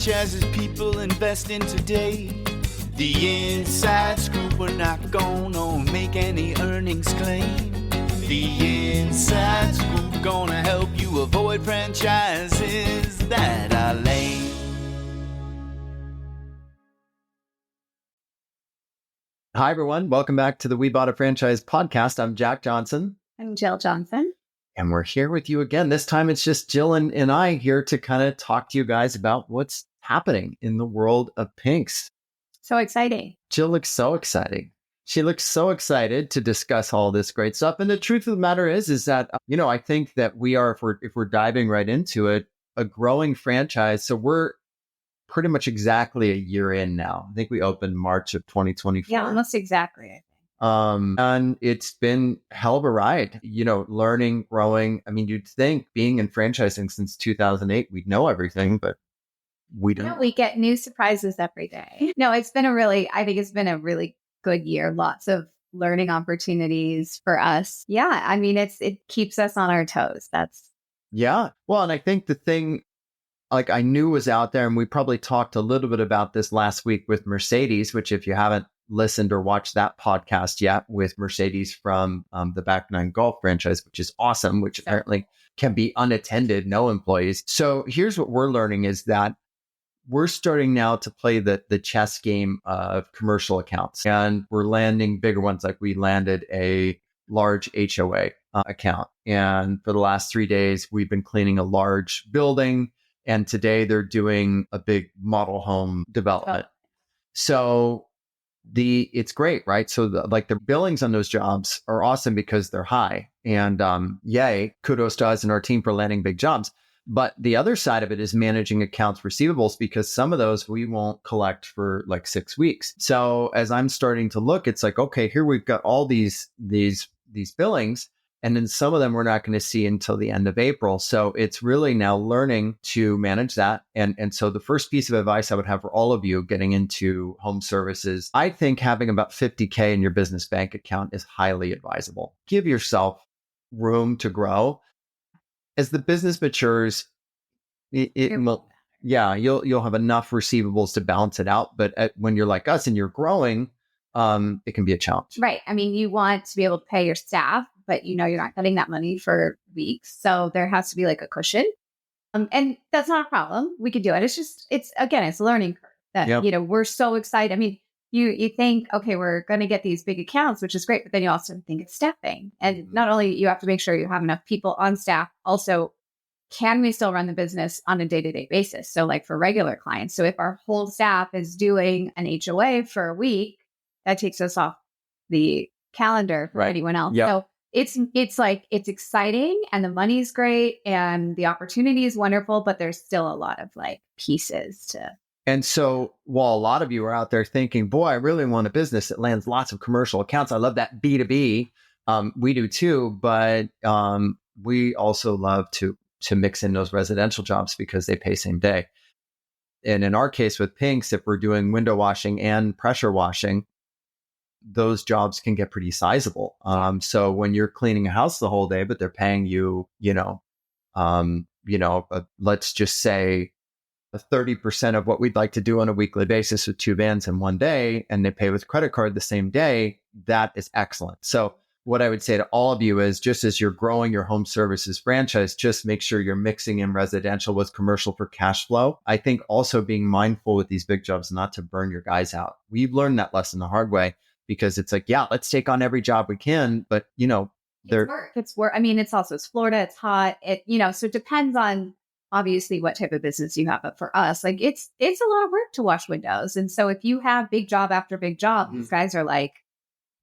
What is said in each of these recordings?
franchises people invest in today. The inside scoop, we're not gonna make any earnings claim. The inside scoop gonna help you avoid franchises that are lame. Hi, everyone. Welcome back to the We Bought a Franchise podcast. I'm Jack Johnson. I'm Jill Johnson. And we're here with you again. This time it's just Jill and I here to kind of talk to you guys about what's happening in the world of pinks. So exciting. Jill looks so exciting. She looks so excited to discuss all this great stuff. And the truth of the matter is that, I think that we are, if we're diving right into it, a growing franchise. So we're pretty much exactly a year in now. I think we opened March of 2024. Yeah, almost exactly, I think. And it's been hell of a ride, learning, growing. I mean, you'd think being in franchising since 2008, we'd know everything, but we don't. No, we get new surprises every day. No, I think it's been a really good year. Lots of learning opportunities for us. Yeah. I mean, it keeps us on our toes. Yeah. Well, and I think the thing I knew was out there, and we probably talked a little bit about this last week with Mercedes, which if you haven't listened or watched that podcast yet with Mercedes from the Back Nine Golf franchise, which is awesome, which apparently can be unattended, no employees. So here's what we're learning is that we're starting now to play the chess game of commercial accounts, and we're landing bigger ones. Like we landed a large HOA account. And for the last 3 days, we've been cleaning a large building. And today they're doing a big model home development. So it's great, right? So the billings on those jobs are awesome because they're high, and yay, kudos to us and our team for landing big jobs. But the other side of it is managing accounts receivables, because some of those we won't collect for like 6 weeks. So as I'm starting to look, it's like, okay, here we've got all these billings, and then some of them we're not going to see until the end of April. So it's really now learning to manage that. And so the first piece of advice I would have for all of you getting into home services, I think having about $50K in your business bank account is highly advisable. Give yourself room to grow. As the business matures, you'll have enough receivables to balance it out. But when you're like us and you're growing, it can be a challenge. Right. I mean, you want to be able to pay your staff, but you're not getting that money for weeks. So there has to be like a cushion. And that's not a problem. We could do it. It's a learning curve that, we're so excited. I mean, you think, okay, we're going to get these big accounts, which is great. But then you also think it's staffing. And not only you have to make sure you have enough people on staff, also, can we still run the business on a day-to-day basis? So like for regular clients. So if our whole staff is doing an HOA for a week, that takes us off the calendar for anyone else. Yep. So it's exciting, and the money's great, and the opportunity is wonderful, but there's still a lot of pieces to. And so while a lot of you are out there thinking, boy, I really want a business that lands lots of commercial accounts. I love that B2B. We do too, but we also love to mix in those residential jobs because they pay same day. And in our case with Pinks, if we're doing window washing and pressure washing, those jobs can get pretty sizable. So when you're cleaning a house the whole day, but they're paying you, let's just say 30% of what we'd like to do on a weekly basis with 2 vans in one day, and they pay with credit card the same day, that is excellent. So what I would say to all of you is, just as you're growing your home services franchise, just make sure you're mixing in residential with commercial for cash flow. I think also being mindful with these big jobs not to burn your guys out. We've learned that lesson the hard way, because it's like, yeah, let's take on every job we can, but it's work. I mean, it's Florida, it's hot. So it depends on obviously what type of business you have. But for us, it's a lot of work to wash windows. And so if you have big job after big job, these guys are like,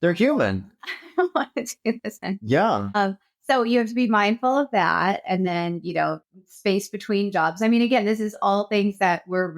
they're human. I don't want to do this. Yeah. So you have to be mindful of that. And then, space between jobs. I mean, again, this is all things that we're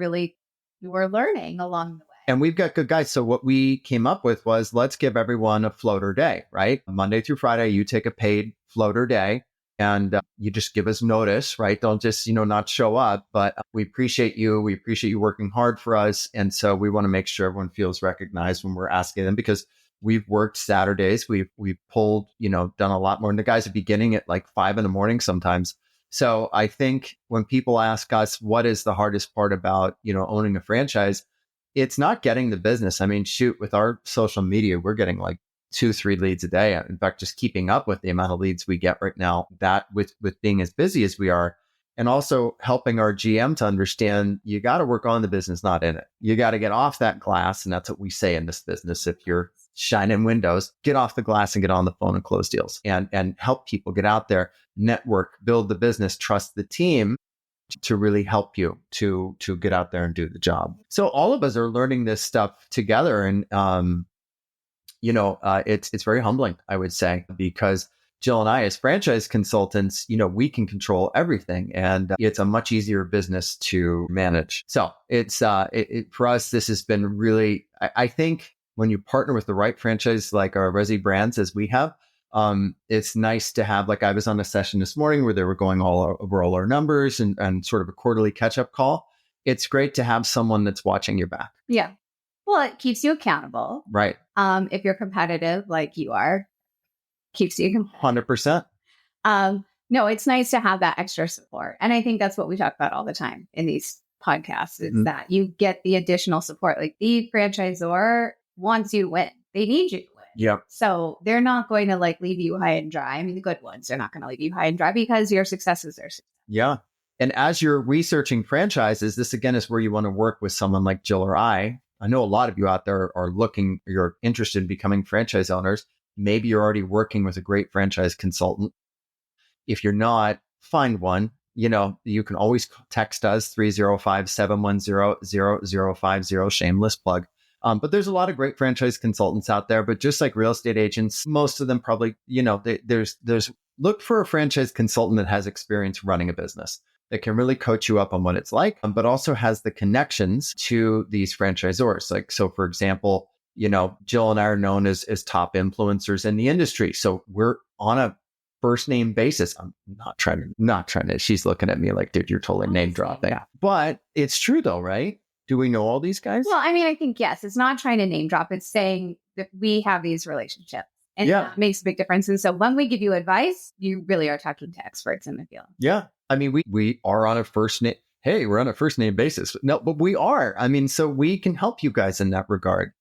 learning along the way. And we've got good guys. So what we came up with was, let's give everyone a floater day, right? Monday through Friday, you take a paid floater day, and you just give us notice, right? Don't just, not show up, but we appreciate you. We appreciate you working hard for us. And so we want to make sure everyone feels recognized when we're asking them, because we've worked Saturdays. We've pulled, done a lot more. And the guys are beginning at like 5 a.m. sometimes So I think when people ask us, what is the hardest part about, owning a franchise? It's not getting the business. I mean, shoot, with our social media, we're getting like 2-3 leads a day. In fact, just keeping up with the amount of leads we get right now, that with being as busy as we are, and also helping our GM to understand you got to work on the business, not in it. You got to get off that glass. And that's what we say in this business. If you're shining windows, get off the glass and get on the phone and close deals and help people get out there, network, build the business, trust the team to really help you to get out there and do the job. So all of us are learning this stuff together. And, it's very humbling, I would say, because Jill and I, as franchise consultants, we can control everything, and it's a much easier business to manage. So it's for us, this has been really, I think when you partner with the right franchise, like our Resi brands, as we have, it's nice to have, like I was on a session this morning where they were going over all our numbers and sort of a quarterly catch-up call. It's great to have someone that's watching your back. Yeah. Well, it keeps you accountable. Right. If you're competitive like you are, keeps you 100%. No, it's nice to have that extra support. And I think that's what we talk about all the time in these podcasts is that you get the additional support. Like the franchisor wants you to win. They need you to win. Yep. So they're not going to leave you high and dry. I mean, the good ones, they're not going to leave you high and dry because your success is their success. Yeah. And as you're researching franchises, this again is where you want to work with someone like Jill or I. I know a lot of you out there are you're interested in becoming franchise owners. Maybe you're already working with a great franchise consultant. If you're not, find one. You can always text us 305-710-0050, shameless plug. But there's a lot of great franchise consultants out there, but just like real estate agents, most of them probably, there's look for a franchise consultant that has experience running a business that can really coach you up on what it's like, but also has the connections to these franchisors. So for example, Jill and I are known as top influencers in the industry. So we're on a first name basis. I'm not trying to, she's looking at me like, dude, you're totally name dropping. Yeah. But it's true though, right? Do we know all these guys? Well, I mean, I think, yes, it's not trying to name drop. It's saying that we have these relationships and that makes a big difference. And so when we give you advice, you really are talking to experts in the field. Yeah. I mean, we are on a first name. Hey, we're on a first name basis. No, but we are. I mean, so we can help you guys in that regard.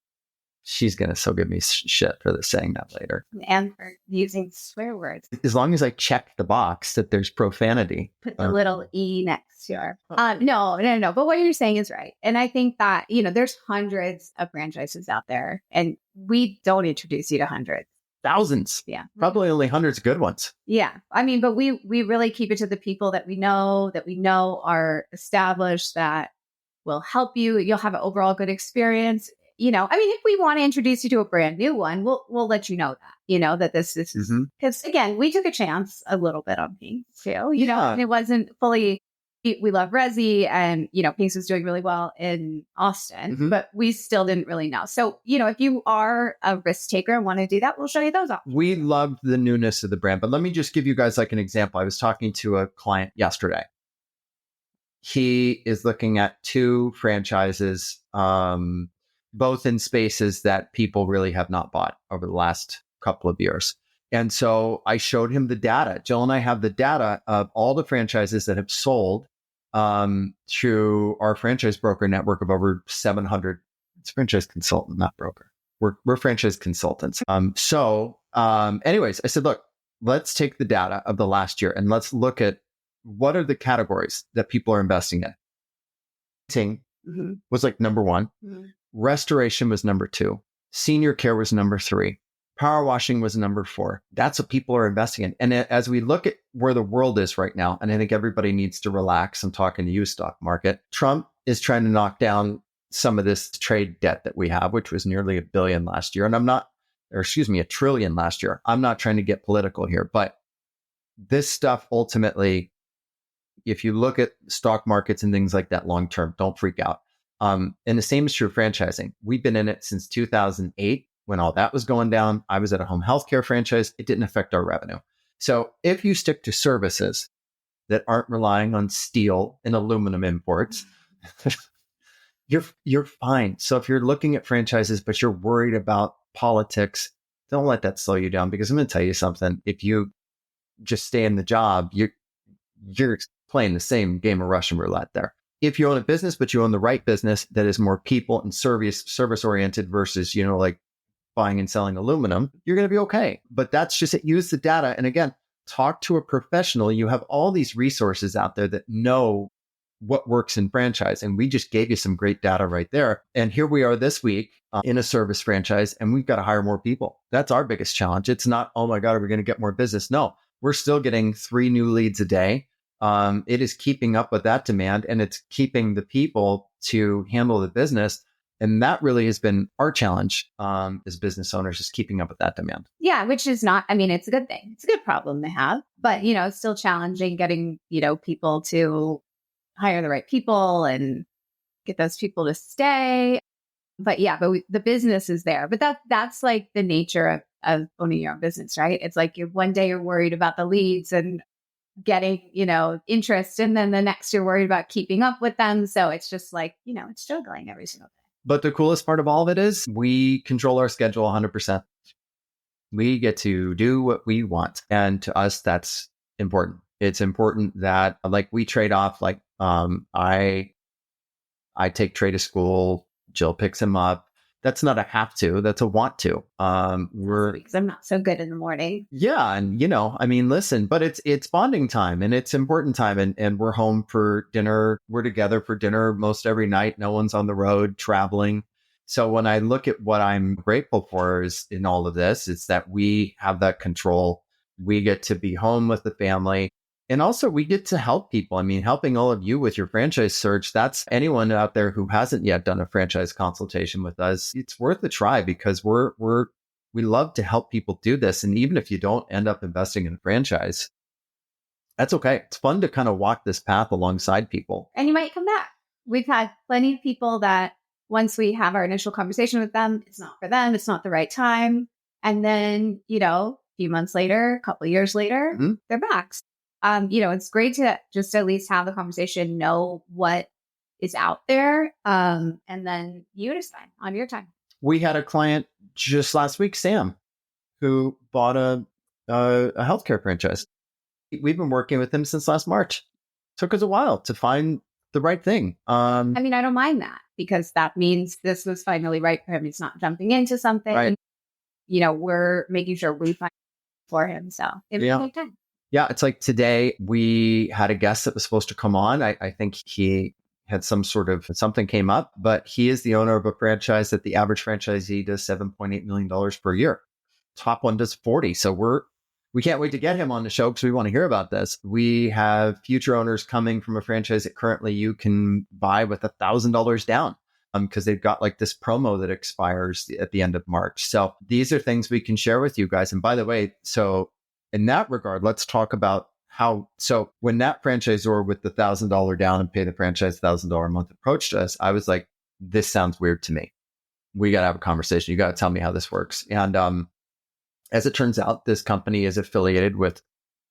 She's going to so give me shit for saying that later. And for using swear words. As long as I check the box that there's profanity. Put the little E next to her. No. But what you're saying is right. And I think that, there's hundreds of franchises out there and we don't introduce you to hundreds. Thousands. Yeah. Probably only hundreds of good ones. Yeah. I mean, but we really keep it to the people that we know are established, that will help you. You'll have an overall good experience. I mean, if we want to introduce you to a brand new one, we'll let you know that, that this is, because again, we took a chance a little bit on Pace too, and it wasn't fully, we love Resi and, Pace was doing really well in Austin, but we still didn't really know. So, if you are a risk taker and want to do that, we'll show you those options. We loved the newness of the brand, but let me just give you guys like an example. I was talking to a client yesterday. He is looking at 2 franchises, both in spaces that people really have not bought over the last couple of years. And so I showed him the data. Jill and I have the data of all the franchises that have sold through our franchise broker network of over 700. It's franchise consultant, not broker. We're franchise consultants. Anyways, I said, look, let's take the data of the last year and let's look at what are the categories that people are investing in. Painting was like number 1. Restoration was number 2. Senior care was number 3. Power washing was number 4. That's what people are investing in. And as we look at where the world is right now, and I think everybody needs to relax. I'm talking to you, stock market. Trump is trying to knock down some of this trade debt that we have, which was nearly $1 billion last year. And $1 trillion last year. I'm not trying to get political here, but this stuff ultimately, if you look at stock markets and things like that long term, don't freak out. And the same is true of franchising. We've been in it since 2008 when all that was going down. I was at a home healthcare franchise. It didn't affect our revenue. So if you stick to services that aren't relying on steel and aluminum imports, you're fine. So if you're looking at franchises, but you're worried about politics, don't let that slow you down, because I'm going to tell you something. If you just stay in the job, you're playing the same game of Russian roulette there. If you own a business, but you own the right business that is more people and service oriented versus, like buying and selling aluminum, you're going to be okay. But that's just it. Use the data. And again, talk to a professional. You have all these resources out there that know what works in franchising. We just gave you some great data right there. And here we are this week in a service franchise, and we've got to hire more people. That's our biggest challenge. It's not, oh my God, are we going to get more business? No, we're still getting 3 new leads a day. It is keeping up with that demand, and it's keeping the people to handle the business. And that really has been our challenge as business owners, is keeping up with that demand. Yeah, which is not, it's a good thing. It's a good problem to have, but, it's still challenging getting, people to hire the right people and get those people to stay. But the business is there. But that's like the nature of owning your own business, right? It's like one day you're worried about the leads and getting, interest. And then the next you're worried about keeping up with them. So it's just like, it's juggling every single day. But the coolest part of all of it is we control our schedule 100%. We get to do what we want. And to us, that's important. It's important that we trade off, I take Trey to school, Jill picks him up. That's not a have to, that's a want to. Because I'm not so good in the morning. Yeah. And listen, but it's bonding time, and it's important time, and we're home for dinner. We're together for dinner most every night. No one's on the road traveling. So when I look at what I'm grateful for is in all of this, it's that we have that control. We get to be home with the family. And also we get to help people. Helping all of you with your franchise search, that's anyone out there who hasn't yet done a franchise consultation with us. It's worth a try, because we love to help people do this. And even if you don't end up investing in a franchise, that's okay. It's fun to kind of walk this path alongside people. And you might come back. We've had plenty of people that once we have our initial conversation with them, it's not for them. It's not the right time. And then, a few months later, a couple of years later, they're back. It's great to just at least have the conversation, know what is out there, and then you decide on your time. We had a client just last week, Sam, who bought a healthcare franchise. We've been working with him since last March. Took us a while to find the right thing. I don't mind that, because that means this was finally right for him. He's not jumping into something. Right. We're making sure we find for him. So it will take time. Yeah, it's like today we had a guest that was supposed to come on. I think he had something came up, but he is the owner of a franchise that the average franchisee does $7.8 million per year. Top one does 40. So we can't wait to get him on the show, because we want to hear about this. We have future owners coming from a franchise that currently you can buy with $1,000 down, because they've got this promo that expires at the end of March. So these are things we can share with you guys. And by the way, so in that regard, let's talk about so when that franchisor with the $1,000 down and pay the franchise $1,000 a month approached us, I was like, this sounds weird to me. We got to have a conversation. You got to tell me how this works. And as it turns out, this company is affiliated with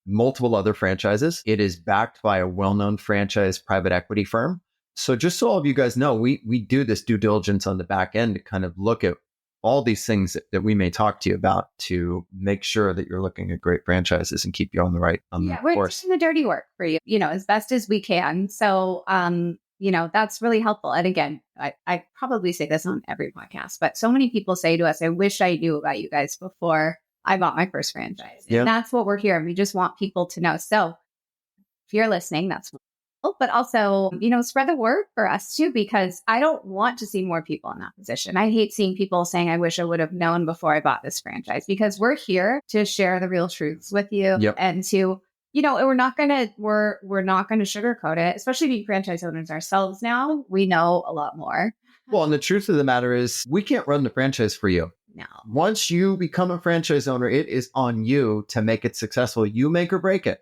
multiple other franchises. It is backed by a well-known franchise private equity firm. So just so all of you guys know, we do this due diligence on the back end to kind of look at all these things that we may talk to you about, to make sure that you're looking at great franchises and keep you on the right we're course. doing the dirty work for you, as best as we can. So, that's really helpful. And again, I probably say this on every podcast, but so many people say to us, I wish I knew about you guys before I bought my first franchise. Yeah. And that's what we're here. We just want people to know. So if you're listening, that's wonderful. But also, spread the word for us too, because I don't want to see more people in that position. I hate seeing people saying, I wish I would have known before I bought this franchise, because we're here to share the real truths with you. Yep. And to, we're not going to sugarcoat it, especially being franchise owners ourselves now. We know a lot more. Well, and the truth of the matter is we can't run the franchise for you. No. Once you become a franchise owner, it is on you to make it successful. You make or break it.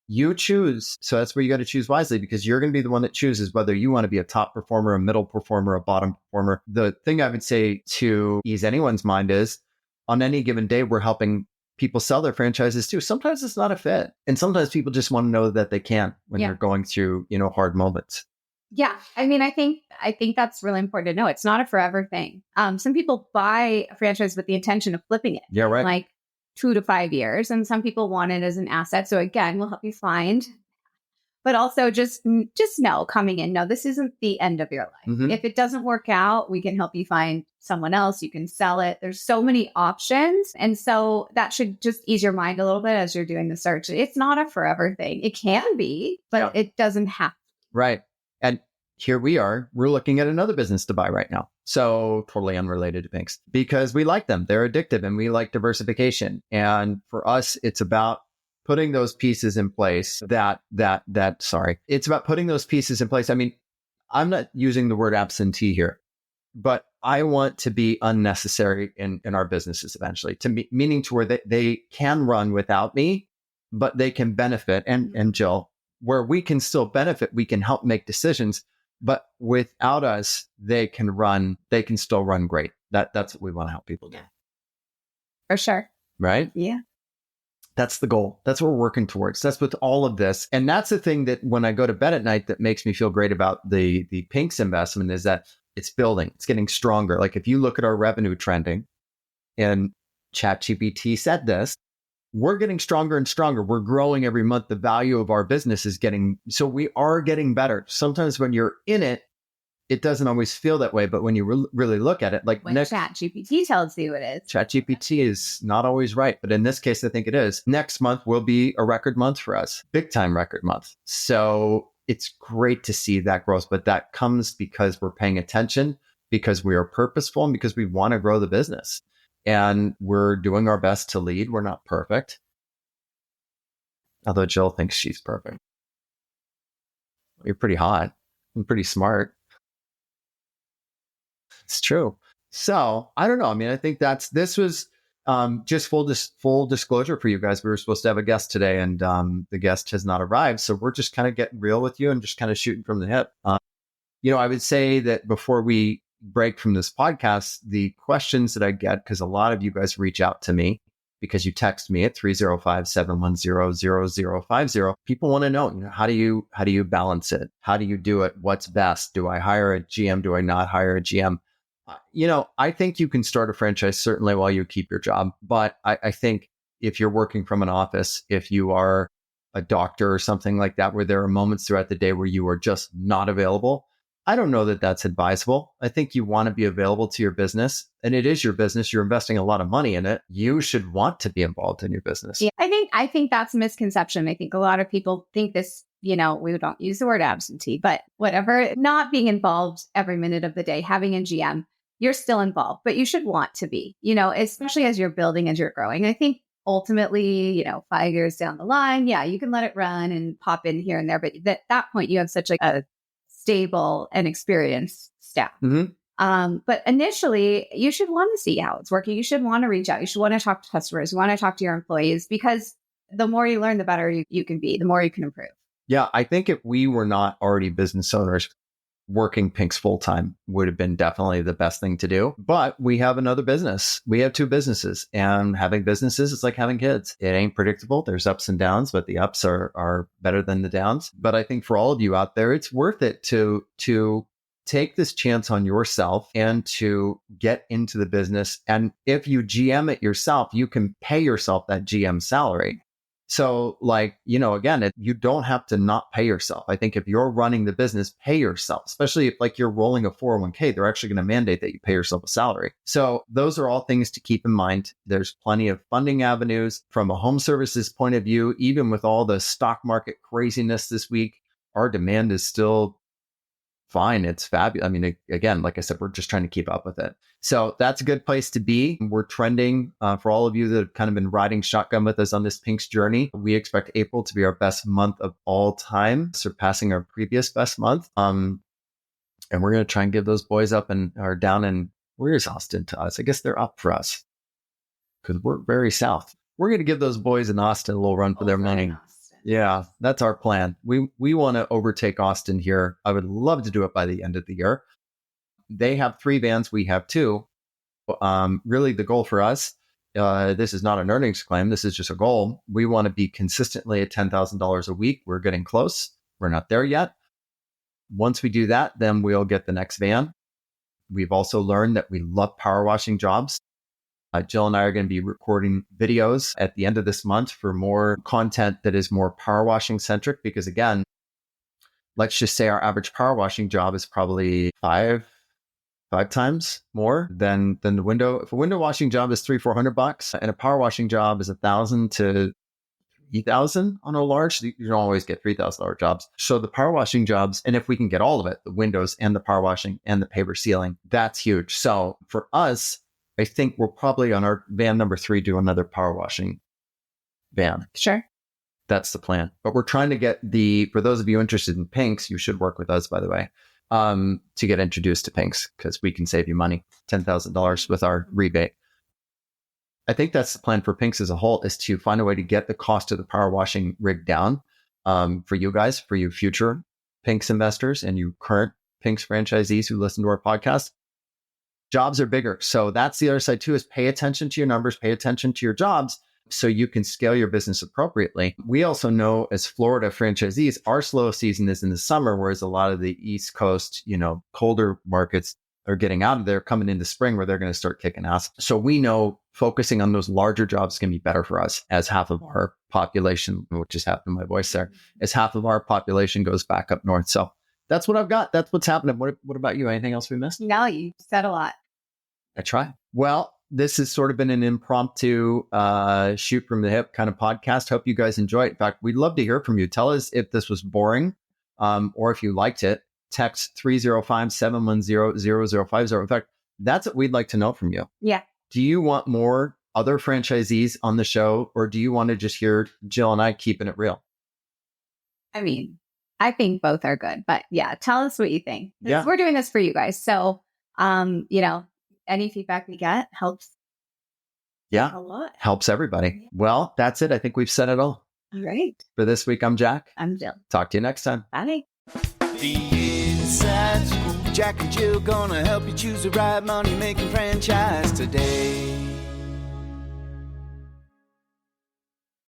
You choose. So that's where you got to choose wisely, because you're going to be the one that chooses whether you want to be a top performer, a middle performer, a bottom performer. The thing I would say to ease anyone's mind is, on any given day, we're helping people sell their franchises too. Sometimes it's not a fit. And sometimes people just want to know that they can when they're going through, hard moments. Yeah. I think that's really important to know. It's not a forever thing. Some people buy a franchise with the intention of flipping it. Yeah, right. Like 2 to 5 years. And some people want it as an asset. So again, we'll help you find but also just know coming in, no, this isn't the end of your life. Mhm. If it doesn't work out, we can help you find someone else. You can sell it. There's so many options. And so that should just ease your mind a little bit as you're doing the search. It's not a forever thing. It can be, but it doesn't have to. Right. And here we are. We're looking at another business to buy right now. So totally unrelated to Pinks because we like them. They're addictive and we like diversification. And for us, it's about putting those pieces in place it's about putting those pieces in place. I mean, I'm not using the word absentee here, but I want to be unnecessary in our businesses eventually, meaning to where they can run without me, but they can benefit. And Jill, where we can still benefit, we can help make decisions, but without us, they can still run great. That's what we want to help people do. For sure. Right? Yeah. That's the goal. That's what we're working towards. That's with all of this. And that's the thing that when I go to bed at night that makes me feel great about the Pinks investment is that it's building. It's getting stronger. Like if you look at our revenue trending, and ChatGPT said this, we're getting stronger and stronger. We're growing every month. The value of our business is so we are getting better. Sometimes when you're in it, it doesn't always feel that way. But when you really look at it, like when ChatGPT tells you it is. ChatGPT is not always right. But in this case, I think it is. Next month will be a record month for us. Big time record month. So it's great to see that growth. But that comes because we're paying attention, because we are purposeful, and because we want to grow the business. And we're doing our best to lead. We're not perfect. Although Jill thinks she's perfect. You're pretty hot and pretty smart. It's true. So I don't know. I mean, I think this was just full disclosure for you guys. We were supposed to have a guest today and the guest has not arrived. So we're just kind of getting real with you and just kind of shooting from the hip. I would say that before we break from this podcast, the questions that I get, because a lot of you guys reach out to me because you text me at 305-710-0050. People want to know, how do you balance it? How do you do it? What's best? Do I hire a GM? Do I not hire a GM? I think you can start a franchise certainly while you keep your job. But I think if you're working from an office, if you are a doctor or something like that, where there are moments throughout the day where you are just not available, I don't know that that's advisable. I think you want to be available to your business, and it is your business. You're investing a lot of money in it. You should want to be involved in your business. Yeah, I think that's a misconception. I think a lot of people think this, we don't use the word absentee, but whatever, not being involved every minute of the day, having a GM, you're still involved, but you should want to be, especially as you're building, as you're growing. I think ultimately, 5 years down the line, yeah, you can let it run and pop in here and there. But at that point, you have such a stable and experienced staff. Mm-hmm. But initially, you should want to see how it's working. You should want to reach out. You should want to talk to customers. You want to talk to your employees, because the more you learn, the better you can be, the more you can improve. Yeah, I think if we were not already business owners, working Pinks full-time would have been definitely the best thing to do. But we have another business. We have two businesses, and having businesses is like having kids. It ain't predictable. There's ups and downs, but the ups are better than the downs. But I think for all of you out there, it's worth it to take this chance on yourself and to get into the business. And if you GM it yourself, you can pay yourself that GM salary. So again, you don't have to not pay yourself. I think if you're running the business, pay yourself, especially if you're rolling a 401k, they're actually going to mandate that you pay yourself a salary. So those are all things to keep in mind. There's plenty of funding avenues from a home services point of view. Even with all the stock market craziness this week, our demand is still fine. It's fabulous. I mean, again, like I said, we're just trying to keep up with it. So that's a good place to be. We're trending for all of you that have kind of been riding shotgun with us on this Pinks journey. We expect April to be our best month of all time, surpassing our previous best month. And we're going to try and give those boys up and are down in, where's Austin to us? I guess they're up for us because we're very south. We're going to give those boys in Austin a little run for their money. Yeah, that's our plan. We want to overtake Austin here. I would love to do it by the end of the year. They have 3 vans. We have 2. Really, the goal for us, this is not an earnings claim. This is just a goal. We want to be consistently at $10,000 a week. We're getting close. We're not there yet. Once we do that, then we'll get the next van. We've also learned that we love power washing jobs. Jill and I are going to be recording videos at the end of this month for more content that is more power washing centric, because again, let's just say our average power washing job is probably five times more than the window. If a window washing job is $300-400 and a power washing job is $1,000 to $3,000 on a large, you don't always get $3,000 jobs. So the power washing jobs, and if we can get all of it, the windows and the power washing and the paver sealing, that's huge. So for us, I think we'll probably on our van number 3 do another power washing van. Sure. That's the plan. But we're trying to get for those of you interested in pinks, you should work with us, by the way, to get introduced to pinks, because we can save you money, $10,000 with our rebate. I think that's the plan for pinks as a whole, is to find a way to get the cost of the power washing rig down for you guys, for you future pinks investors and you current pinks franchisees who listen to our podcast. Jobs are bigger. So that's the other side too, is pay attention to your numbers, pay attention to your jobs so you can scale your business appropriately. We also know as Florida franchisees, our slow season is in the summer, whereas a lot of the East Coast, colder markets are getting out of there, coming into spring where they're going to start kicking ass. So we know focusing on those larger jobs can be better for us, as half of our population, which just happened to my voice there, as half of our population goes back up north. So that's what I've got. That's what's happening. What about you? Anything else we missed? No, you said a lot. I try. Well, this has sort of been an impromptu shoot from the hip kind of podcast. Hope you guys enjoy it. In fact, we'd love to hear from you. Tell us if this was boring or if you liked it. Text 305-710-0050. In fact, that's what we'd like to know from you. Yeah. Do you want more other franchisees on the show, or do you want to just hear Jill and I keeping it real? I mean, I think both are good, but yeah, tell us what you think. Yeah. We're doing this for you guys. So, any feedback we get helps. Yeah. A lot. Helps everybody. Yeah. Well, that's it. I think we've said it all. All right. For this week, I'm Jack. I'm Jill. Talk to you next time. Bye. The Inside Scoop. Jack and Jill gonna help you choose the right money making franchise today.